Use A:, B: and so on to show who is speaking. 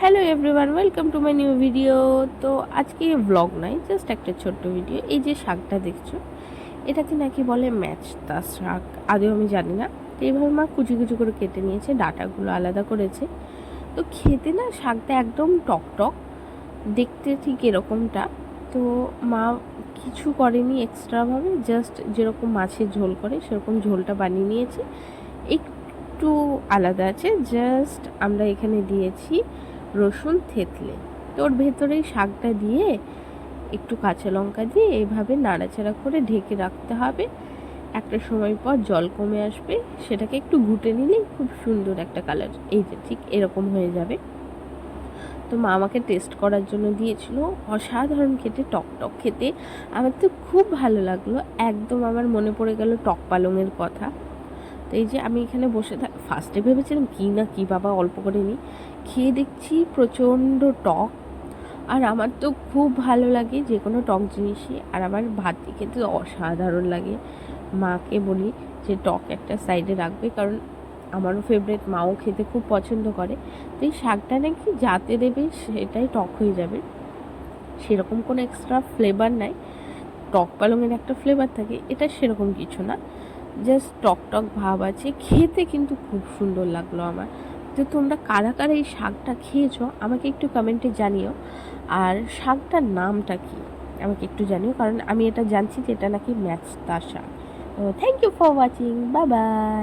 A: Hello everyone, welcome to my new video. তো আজকে blog নয়, জাস্ট একটা ছোট্ট ভিডিও। এই যে শাকটা দেখছো, এটাকে নাকি বলে মেচতা শাক। আদৌ আমি জানি না। তো এইভাবে মা কুচি কুচি করে কেটে নিয়েছে, ডাঁটাগুলো আলাদা করেছে। তো খেতে না শাকটা একদম টক টক, দেখতে ঠিক এরকমটা। তো মা কিছু করেনি এক্সট্রাভাবে, জাস্ট যেরকম মাছের ঝোল করে সেরকম ঝোলটা বানিয়ে নিয়েছে। একটু আলাদা আছে, জাস্ট আমরা এখানে দিয়েছি রসুন থেতলে। তো ওর ভেতরেই শাকটা দিয়ে একটু কাঁচা লঙ্কা দিয়ে এভাবে নাড়াচাড়া করে ঢেকে রাখতে হবে। একটা সময় পর জল কমে আসবে, সেটাকে একটু ঘুটে নিলেই খুব সুন্দর একটা কালার, এই যে ঠিক এরকম হয়ে যাবে। তো মা আমাকে টেস্ট করার জন্য দিয়েছিল, অসাধারণ খেতে, টক টক খেতে। আমার তো খুব ভালো লাগলো, একদম আমার মনে পড়ে গেল টক পালংয়ের কথা। তো এই যে আমি এখানে বসে ফার্স্টে ভেবেছিলাম কী না কী বাবা, অল্প করে নিই। খেয়ে দেখছি প্রচণ্ড টক। আর আমার তো খুব ভালো লাগে যে কোনো টক জিনিসই, আর আমার ভাত দিয়ে খেতে অসাধারণ লাগে। মাকে বলি যে টক একটা সাইডে রাখবে, কারণ আমারও ফেভারিট, মাও খেতে খুব পছন্দ করে। তো এই শাকটা নাকি যাতে দেবে সেটাই টক হয়ে যাবে, সেরকম কোনো এক্সট্রা ফ্লেভার নাই। টক পালংয়ের একটা ফ্লেভার থাকে, এটা সেরকম কিছু না, জাস্ট টক টক ভাব আছে। খেতে কিন্তু খুব সুন্দর লাগলো আমার। তো তোমরা কারা কারা এই শাকটা খেয়েছো আমাকে একটু কমেন্টে জানিও। আর শাকটার নামটা কি আমাকে একটু জানিও, কারণ আমি এটা জানছি যে এটা নাকি মেচতা শাক। Thank you for watching, bye by.